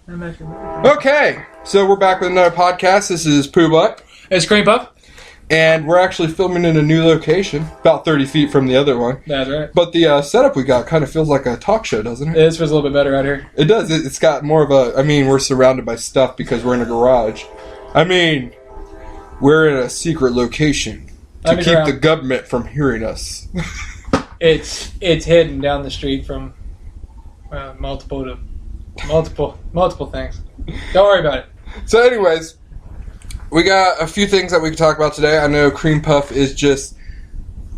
Okay, so we're back with another podcast. This is PoohButt. It's Cream Puff. And we're actually filming in a new location, about 30 feet from the other one. That's right. But the setup we got kind of feels like a talk show, doesn't it? It feels a little bit better out here. It does. It's got more of a... I mean, we're surrounded by stuff because we're in a garage. I mean, we're in a secret location to keep the government from hearing us. It's hidden down the street from multiple things. Don't worry about it. So anyways, we got a few things that we can talk about today. I know Cream Puff is just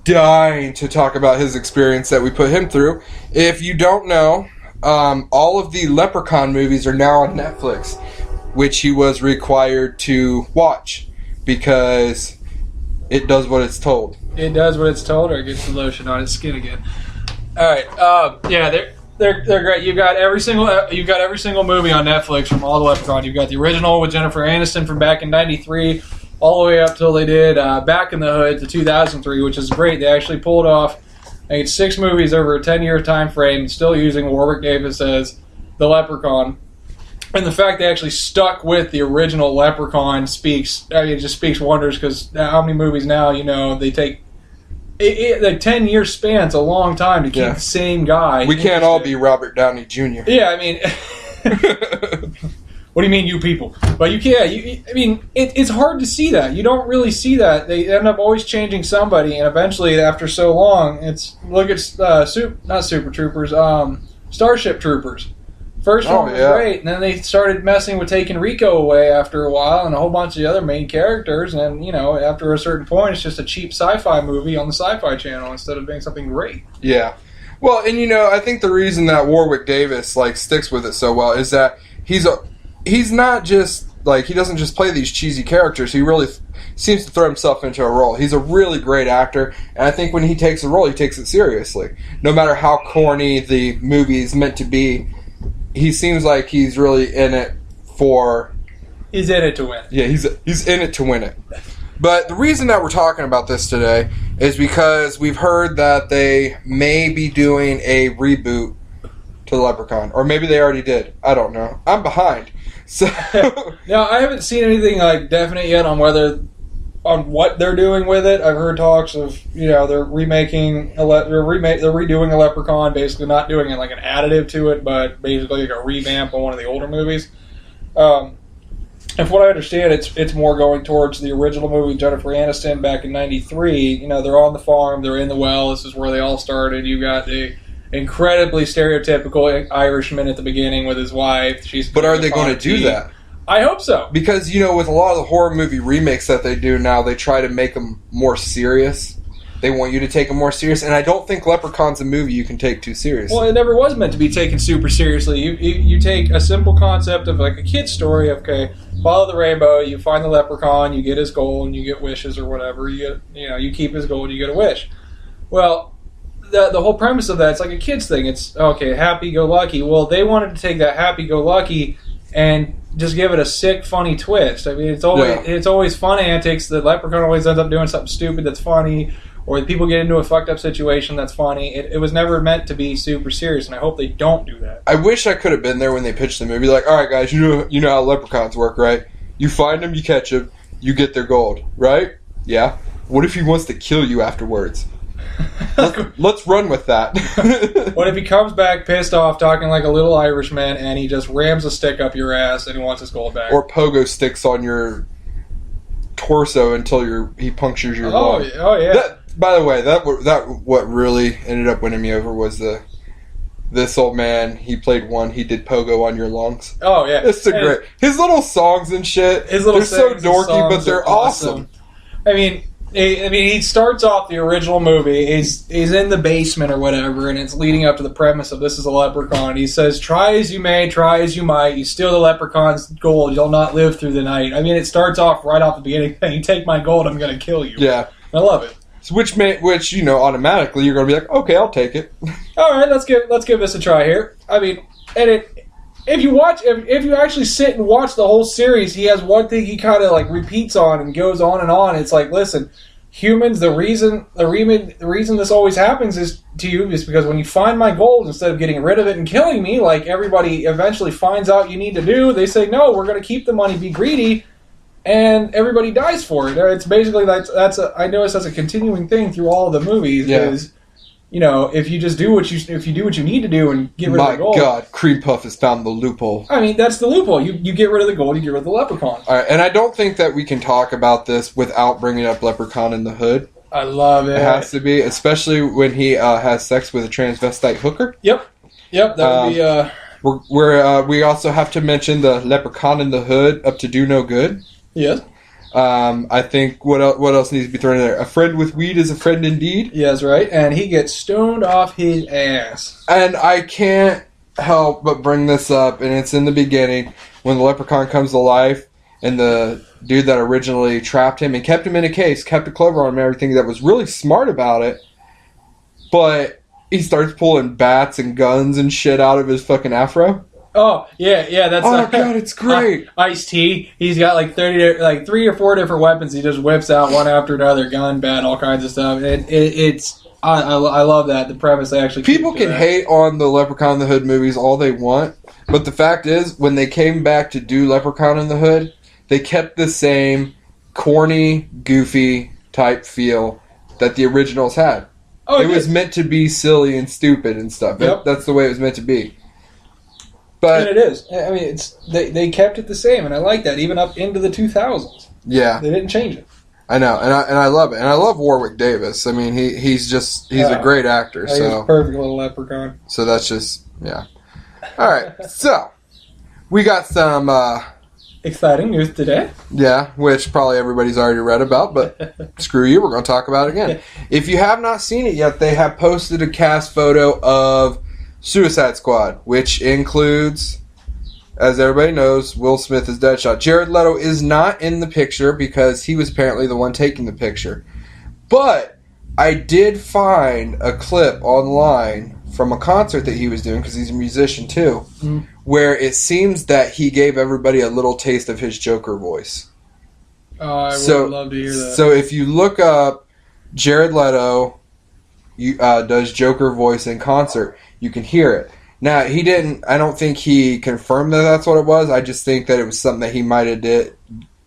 dying to talk about his experience that we put him through. If you don't know, all of the Leprechaun movies are now on Netflix, which he was required to watch because it does what it's told. It does what it's told, or it gets the lotion on its skin again. All right, yeah, they're great. You've got every single movie on Netflix from all the Leprechaun. You've got the original with Jennifer Aniston from back in '93, all the way up till they did Back in the Hood to 2003, which is great. They actually pulled off, I think, 6 movies over a 10-year time frame, still using Warwick Davis as the Leprechaun. And the fact they actually stuck with the original Leprechaun it just speaks wonders, because how many movies now, they take... The 10-year span's a long time to keep the same guy. We can't all be Robert Downey Jr. Yeah, I mean... What do you mean, you people? But you can't. I mean, it's hard to see that. You don't really see that. They end up always changing somebody, and eventually, after so long, look at not Super Troopers, Starship Troopers. First one was great, and then they started messing with taking Rico away after a while, and a whole bunch of the other main characters, and, after a certain point, it's just a cheap sci-fi movie on the Sci-Fi Channel instead of being something great. Yeah. Well, and, I think the reason that Warwick Davis, sticks with it so well is that he's not just, he doesn't just play these cheesy characters. He really seems to throw himself into a role. He's a really great actor, and I think when he takes a role, he takes it seriously. No matter how corny the movie is meant to be, he seems like he's really in it for... He's in it to win. Yeah, he's in it to win it. But the reason that we're talking about this today is because we've heard that they may be doing a reboot to the Leprechaun. Or maybe they already did. I don't know. I'm behind. So now, I haven't seen anything definite yet on what they're doing with it. I've heard talks of, they're redoing a Leprechaun, basically not doing it like an additive to it, but basically like a revamp on one of the older movies. And from what I understand, it's more going towards the original movie, Jennifer Aniston, back in '93. They're on the farm, they're in the well, this is where they all started. You got the incredibly stereotypical Irishman at the beginning with his wife. But are they going to do that? I hope so. Because, with a lot of the horror movie remakes that they do now, they try to make them more serious. They want you to take them more serious, and I don't think Leprechaun's a movie you can take too seriously. Well, it never was meant to be taken super seriously. You take a simple concept of a kid's story, okay, follow the rainbow, you find the Leprechaun, you get his gold, and you get wishes or whatever. You keep his gold, you get a wish. Well, the whole premise of that, it's like a kid's thing. It's, okay, happy-go-lucky. Well, they wanted to take that happy-go-lucky and just give it a sick, funny twist. I mean, it's always fun antics. The Leprechaun always ends up doing something stupid that's funny, or people get into a fucked up situation that's funny. It was never meant to be super serious, and I hope they don't do that. I wish I could have been there when they pitched the movie. All right, guys, you know how leprechauns work, right? You find them, you catch them, you get their gold, right? Yeah. What if he wants to kill you afterwards? Let's run with that. What if he comes back pissed off, talking like a little Irishman, and he just rams a stick up your ass and he wants his gold back? Or pogo sticks on your torso until he punctures your lung. Oh yeah. By the way, what really ended up winning me over was this old man. He did pogo on your lungs. Oh yeah, it's great. His little songs and shit. They're so dorky, but they're awesome. I mean, he starts off the original movie. He's in the basement or whatever, and it's leading up to the premise of this is a leprechaun. He says, "Try as you may, try as you might. You steal the leprechaun's gold, you'll not live through the night." I mean, it starts off right off the beginning. You take my gold, I'm going to kill you. Yeah, I love it. Which automatically you're going to be like, okay, I'll take it. All right, let's give this a try here. I mean, if you actually sit and watch the whole series, he has one thing he kind of repeats on and goes on and on. It's like, listen, humans, the reason this always happens is because when you find my gold, instead of getting rid of it and killing me, like everybody eventually finds out you need to do, they say, no, we're going to keep the money, be greedy, and everybody dies for it. It's basically, I notice that's a continuing thing through all of the movies, is, you know, if you just do what you need to do and get rid of the gold. My God, Cream Puff has found the loophole. I mean, that's the loophole. You get rid of the gold, you get rid of the leprechaun. All right, and I don't think that we can talk about this without bringing up Leprechaun in the Hood. I love it. It has to be, especially when he has sex with a transvestite hooker. Yep, that would be... We also have to mention the Leprechaun in the Hood, up to do no good. Yes. I think what else needs to be thrown in there? A friend with weed is a friend indeed. Yes, right. And he gets stoned off his ass. And I can't help but bring this up, and it's in the beginning when the leprechaun comes to life, and the dude that originally trapped him and kept him in a case, kept a clover on him and everything, that was really smart about it, but he starts pulling bats and guns and shit out of his fucking afro. Oh, yeah, that's... Oh, God, it's great. Ice-T, he's got like 3 or 4 different weapons he just whips out one after another, gun, bat, all kinds of stuff. I love that, the premise they actually... People can hate on the Leprechaun in the Hood movies all they want, but the fact is, when they came back to do Leprechaun in the Hood, they kept the same corny, goofy type feel that the originals had. Oh, it was meant to be silly and stupid and stuff. Yep. That's the way it was meant to be. But, and it is. I mean, they kept it the same, and I like that, even up into the 2000s. Yeah. They didn't change it. I know, and I love it. And I love Warwick Davis. I mean, he's a great actor. He's a perfect little leprechaun. So that's just, yeah. All right, so we got some... exciting news today. Yeah, which probably everybody's already read about, but screw you, we're going to talk about it again. If you have not seen it yet, they have posted a cast photo of Suicide Squad, which includes, as everybody knows, Will Smith is Deadshot. Jared Leto is not in the picture because he was apparently the one taking the picture. But I did find a clip online from a concert that he was doing, because he's a musician too, where it seems that he gave everybody a little taste of his Joker voice. Oh, I would love to hear that. So if you look up Jared Leto does Joker voice in concert, you can hear it. Now, I don't think he confirmed that that's what it was. I just think that it was something that he might have did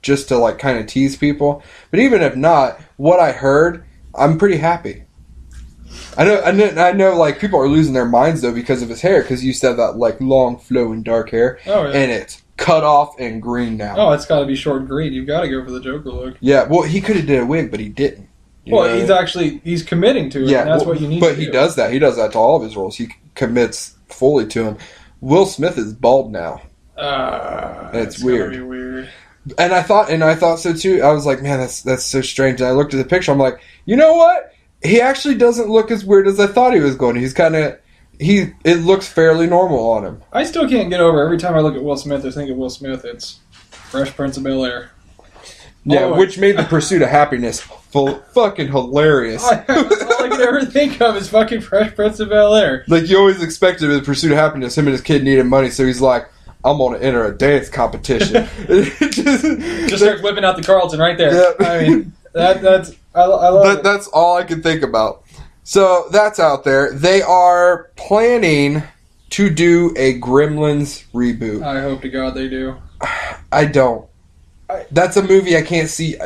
just to like kind of tease people. But even if not, what I heard, I'm pretty happy. I know like people are losing their minds though because of his hair, because he used to have that like long flowing dark hair. Oh, yeah. And it's cut off and green now. Oh, it's got to be short green. You've got to go for the Joker look. Yeah, well, he could have did a wig, but he didn't. He's committing to it. Yeah, and that's what you need. But he does that. He does that to all of his roles. He commits fully to him. Will Smith is bald now. And it's weird. Be weird. And I thought so too. I was like, man, that's so strange. And I looked at the picture. I'm like, you know what? He actually doesn't look as weird as I thought he was going. He's kind of it looks fairly normal on him. I still can't get over every time I look at Will Smith or think of Will Smith. It's Fresh Prince of Bel-Air. Yeah, which made The Pursuit of Happiness fucking hilarious. All I can ever think of is fucking Fresh Prince of Bel-Air. Like, you always expected with The Pursuit of Happiness, him and his kid needed money, so he's like, I'm going to enter a dance competition. just starts whipping out the Carlton right there. Yeah. I mean, I love it. That's all I can think about. So, that's out there. They are planning to do a Gremlins reboot. I hope to God they do. I don't. That's a movie I can't see,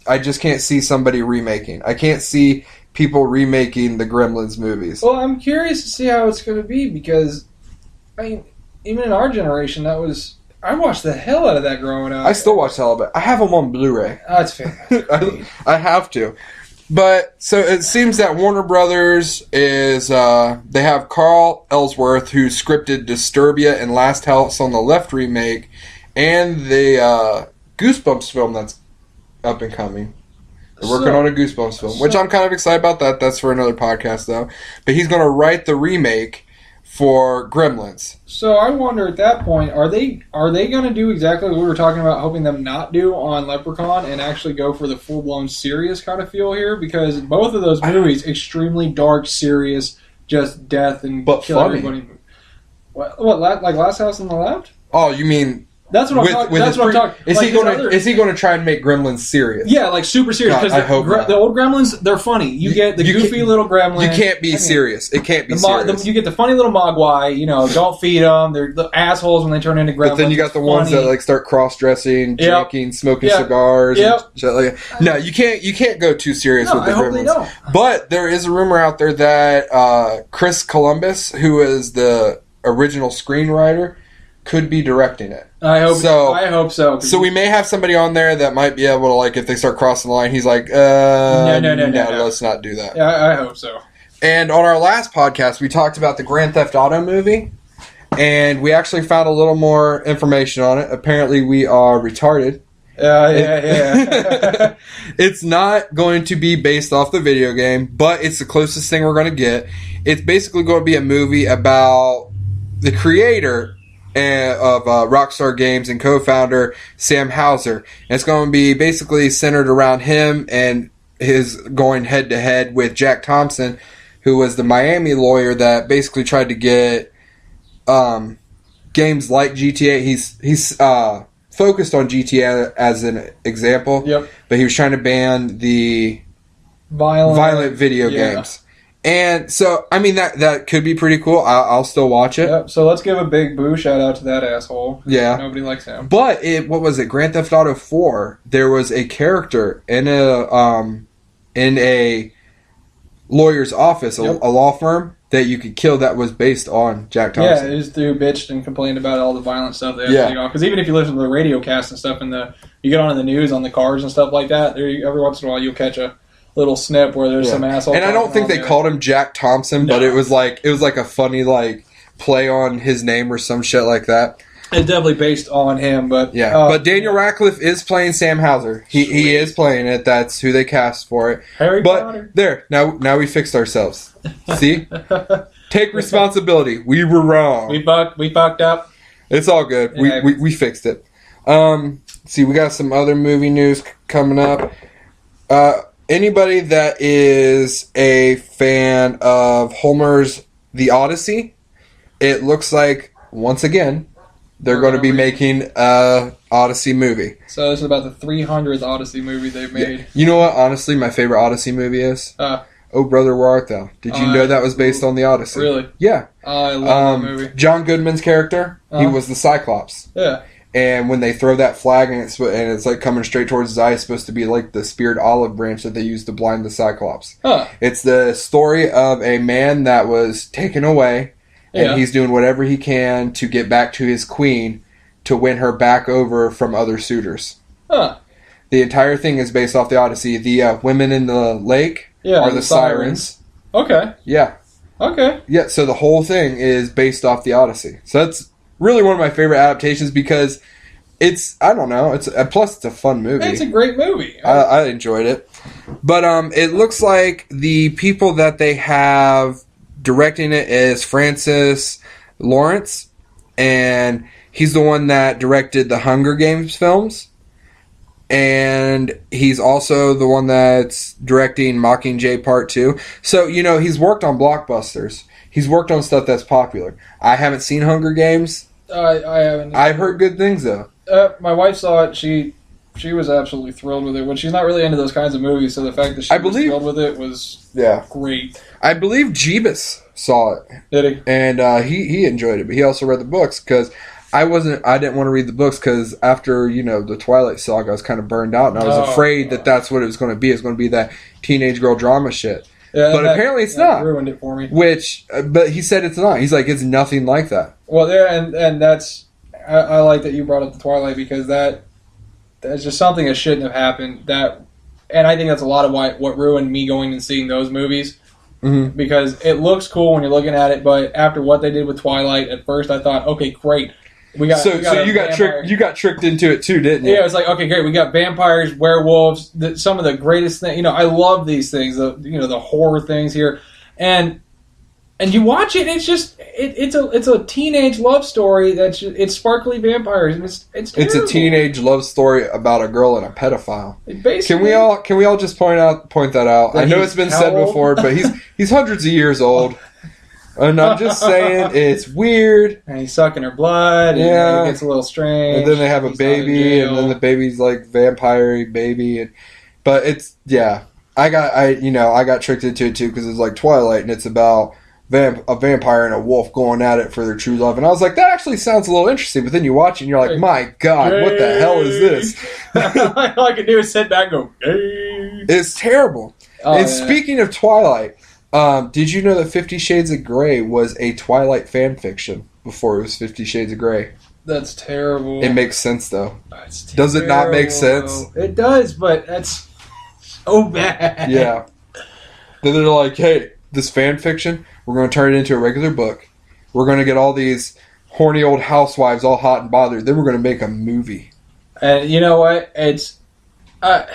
I just can't see somebody remaking. I can't see people remaking the Gremlins movies. Well, I'm curious to see how it's going to be, because, I mean, even in our generation, I watched the hell out of that growing up. I still watch the hell out of it. I have them on Blu-ray. Oh, that's fantastic. I have to. But, so it seems that Warner Brothers is, they have Carl Ellsworth, who scripted Disturbia and Last House on the Left remake, and the Goosebumps film that's up and coming. They're working on a Goosebumps film, which I'm kind of excited about that. That's for another podcast, though. But he's going to write the remake for Gremlins. So I wonder at that point, are they going to do exactly what we were talking about, hoping them not do on Leprechaun, and actually go for the full-blown serious kind of feel here? Because both of those movies, extremely dark, serious, just death and but kill funny. Everybody. What, like Last House on the Left? Oh, you mean That's what I'm talking. That's what I'm talking. Is he going to try and make Gremlins serious? Yeah, like super serious. Because the old Gremlins, they're funny. You get the goofy little Gremlin. You can't be serious. It can't be serious. You get the funny little Mogwai. Don't feed them. They're the assholes when they turn into Gremlins. But then you got the ones that like start cross-dressing, drinking, smoking cigars. And shit like that. No, you can't go too serious with the Gremlins. I hope they don't. But there is a rumor out there that Chris Columbus, who is the original screenwriter, could be directing it. I hope so. So we may have somebody on there that might be able to, like, if they start crossing the line, he's like, no, let's not do that. Yeah, I hope so. And on our last podcast, we talked about the Grand Theft Auto movie, and we actually found a little more information on it. Apparently, we are retarded. Yeah. It's not going to be based off the video game, but it's the closest thing we're going to get. It's basically going to be a movie about the creator of Rockstar Games and co-founder Sam Houser. And it's going to be basically centered around him and his going head-to-head with Jack Thompson, who was the Miami lawyer that basically tried to get games like GTA. He's focused on GTA as an example, but he was trying to ban the violent video games. And so, I mean, that could be pretty cool. I'll still watch it. Yep. So let's give a big boo shout out to that asshole. Yeah. Nobody likes him. But what was it? Grand Theft Auto 4. There was a character in a lawyer's office, a law firm, that you could kill that was based on Jack Thompson. Yeah, his dude bitched and complained about all the violent stuff they had to take off. Because even if you listen to the radio cast and stuff, you get on in the news on the cars and stuff like that, every once in a while you'll catch a little snip where there's some asshole. And I don't think they called him Jack Thompson, but it was like a funny like play on his name or some shit like that. It's definitely based on him, but but Daniel Radcliffe is playing Sam Houser. He is playing it. That's who they cast for it. Harry Potter. There, now we fixed ourselves. See, take responsibility. We were wrong. We fucked up. It's all good. We fixed it. See, we got some other movie news coming up. Anybody that is a fan of Homer's The Odyssey, it looks like, once again, they're going to be making a Odyssey movie. So this is about the 300th Odyssey movie they've made. Yeah. You know what, honestly, my favorite Odyssey movie is? Oh, Brother, Where Art Thou? Did you know that was based on The Odyssey? Really? Yeah. I love that movie. John Goodman's character, he was the Cyclops. Yeah. And when they throw that flag and it's like coming straight towards his eye, it's supposed to be like the speared olive branch that they used to blind the Cyclops. Huh. It's the story of a man that was taken away, and he's doing whatever he can to get back to his queen to win her back over from other suitors. Huh. The entire thing is based off the Odyssey. The women in the lake are the sirens. Okay. Yeah. Okay. Yeah, so the whole thing is based off the Odyssey. So that's really one of my favorite adaptations because it's, I don't know, plus it's a fun movie. It's a great movie. I enjoyed it. But it looks like the people that they have directing it is Francis Lawrence, and he's the one that directed the Hunger Games films. And he's also the one that's directing Mockingjay Part 2. So, he's worked on blockbusters. He's worked on stuff that's popular. I haven't seen Hunger Games. I haven't. I've heard good things, though. My wife saw it. She was absolutely thrilled with it. When she's not really into those kinds of movies, so the fact that she was thrilled with it was great. I believe Jeebus saw it. Did he? And he enjoyed it, but he also read the books because I didn't want to read the books because after, the Twilight saga, I was kind of burned out, and I was afraid that that's what it was going to be. It's going to be that teenage girl drama shit. Yeah, but apparently it's not. Ruined it for me. But he said it's not. He's like, it's nothing like that. Well, yeah, and that's, I like that you brought up the Twilight because that's just something that shouldn't have happened. And I think that's a lot of what ruined me going and seeing those movies. Mm-hmm. Because it looks cool when you're looking at it, but after what they did with Twilight, at first I thought, okay, great. We got you got tricked into it too, didn't you? Yeah, it's like, okay, great. We got vampires, werewolves, some of the greatest things. I love these things. The horror things here, and you watch it. And it's just it's a teenage love story. It's sparkly vampires. And it's a teenage love story about a girl and a pedophile. Basically, can we all just point that out? I know it's been said before, but he's hundreds of years old. And I'm just saying, it's weird. And he's sucking her blood. Yeah. And it gets a little strange. And then they have a baby, and then the baby's like vampire baby. But it's, yeah. I got tricked into it too because it's like Twilight, and it's about a vampire and a wolf going at it for their true love. And I was like, that actually sounds a little interesting. But then you watch it and you're like, my God, what the hell is this? All I can do is sit back and go, hey. It's terrible. Oh, and speaking of Twilight, did you know that 50 Shades of Grey was a Twilight fan fiction before it was 50 Shades of Grey? That's terrible. It makes sense, though. That's Does it not make sense? It does, but that's so bad. Yeah. Then they're like, hey, this fan fiction, we're going to turn it into a regular book. We're going to get all these horny old housewives all hot and bothered. Then we're going to make a movie. And you know what? It's the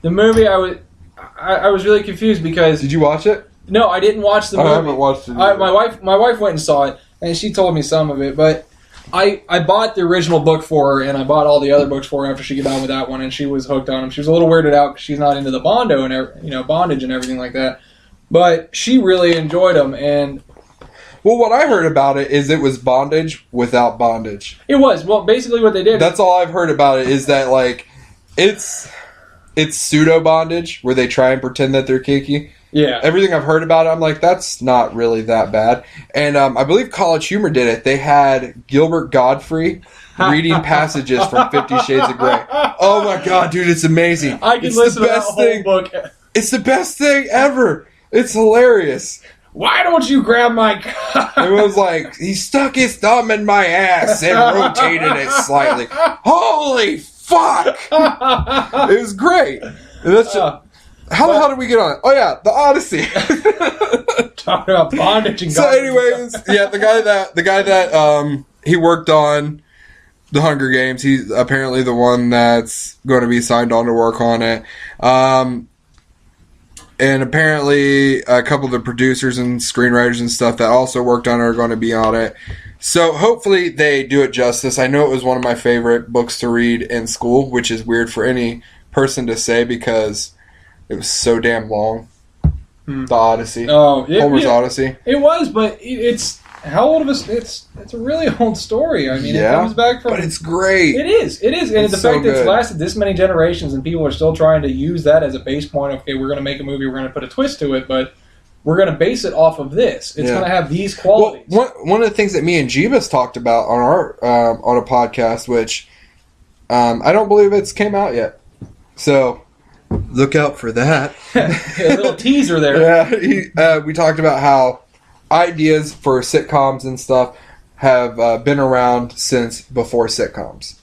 movie. I was really confused because Did you watch it? No, I didn't watch the movie. I haven't watched it. My wife went and saw it, and she told me some of it. But I bought the original book for her, and I bought all the other books for her after she got done with that one, and she was hooked on them. She was a little weirded out because she's not into the bondage and everything like that. But she really enjoyed them, and well, what I heard about it is it was bondage without bondage. It was. Well, basically what they did. That's all I've heard about it is that, like, it's pseudo bondage where they try and pretend that they're kinky. Yeah. Everything I've heard about it, I'm like, that's not really that bad. And I believe College Humor did it. They had Gilbert Godfrey reading passages from 50 Shades of Grey. Oh my God, dude, it's amazing. I can listen to that whole book. It's the best thing ever. It's hilarious. Why don't you grab my cock? It was like, he stuck his thumb in my ass and rotated it slightly. Holy fuck! It was great. And that's just, how the hell did we get on it? Oh yeah, the Odyssey. Talking about bondage and so anyways, yeah, the guy that he worked on the Hunger Games, he's apparently the one that's going to be signed on to work on it. And apparently a couple of the producers and screenwriters and stuff that also worked on it are going to be on it. So hopefully they do it justice. I know it was one of my favorite books to read in school, which is weird for any person to say because it was so damn long. The Odyssey. Homer's Odyssey. It was, but it's how old of a... It's a really old story. I mean, it comes back from... But it's great. It is. And it's the so fact that it's good. lasted this many generations and people are still trying to use that as a base point. Okay, we're going to make a movie, we're going to put a twist to it, but we're going to base it off of this. It's going to have these qualities. Well, one of the things that me and Jeebus talked about on our on a podcast, which I don't believe it's came out yet. So look out for that. A little teaser there. Yeah, we talked about how ideas for sitcoms and stuff have been around since before sitcoms.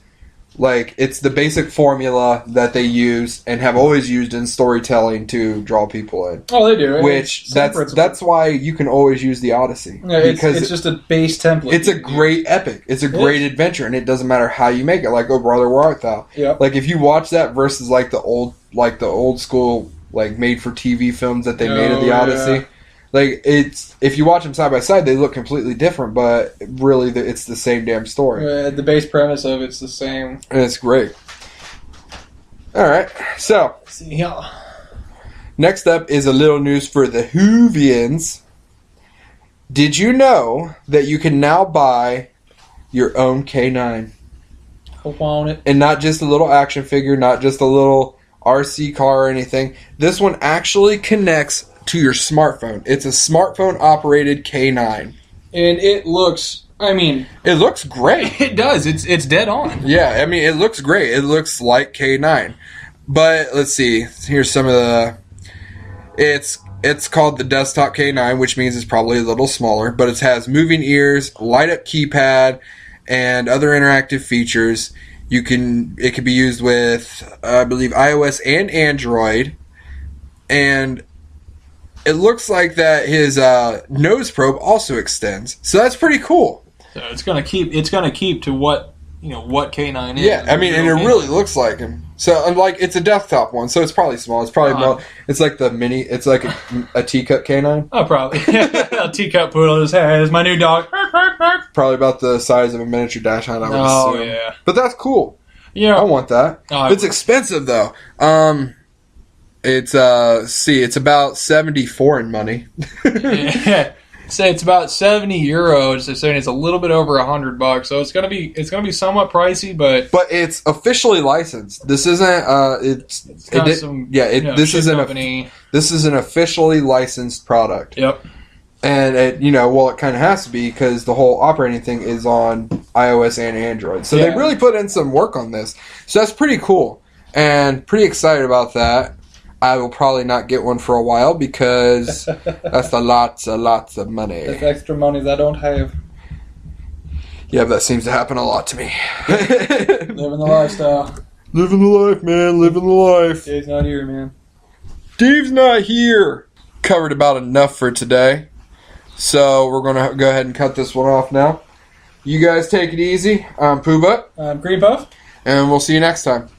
Like, it's the basic formula that they use and have always used in storytelling to draw people in. Oh, they do. Which, that's why you can always use the Odyssey. Yeah, it's just a base template. It's a great epic. It's a great adventure, and it doesn't matter how you make it. Like, Oh Brother, Where Art Thou? Yep. Like, if you watch that versus, like, the old school, like, made-for-TV films that they made of the Odyssey... Yeah. Like, if you watch them side by side, they look completely different, but really, it's the same damn story. The base premise of it's the same. And it's great. Alright, so, next up is a little news for the Whovians. Did you know that you can now buy your own K9? I want it. And not just a little action figure, not just a little RC car or anything. This one actually connects to your smartphone. It's a smartphone-operated K9. And it looks, It looks great. It does. It's dead on. Yeah, I mean, it looks great. It looks like K9. But, let's see. Here's some of the... It's called the Desktop K9, which means it's probably a little smaller. But it has moving ears, light-up keypad, and other interactive features. It can be used with, I believe, iOS and Android. And... it looks like that his nose probe also extends, so that's pretty cool. So it's gonna keep to what K9 is. Yeah, I mean, and it really looks like him. So, like, it's a desktop one, so it's probably small. It's probably more, it's like the mini. It's like a teacup K9. Oh, probably a teacup poodle. Is my new dog. Probably about the size of a miniature dash hound. I would assume. Oh yeah, but that's cool. Yeah, I want that. It's expensive though. It's about $74 in money. Yeah. say it's about 70 euros. They're saying it's a little bit over $100, so it's gonna be somewhat pricey, but it's officially licensed. This isn't. This is an officially licensed product. Yep. And it kind of has to be because the whole operating thing is on iOS and Android. So they really put in some work on this. So that's pretty cool and pretty excited about that. I will probably not get one for a while because that's lots of money. That's extra money that I don't have. Yeah, but that seems to happen a lot to me. Living the lifestyle. Living the life, man. Living the life. Dave's not here, man. Dave's not here. Covered about enough for today. So we're going to go ahead and cut this one off now. You guys take it easy. I'm PoohButt. I'm Green Puff. And we'll see you next time.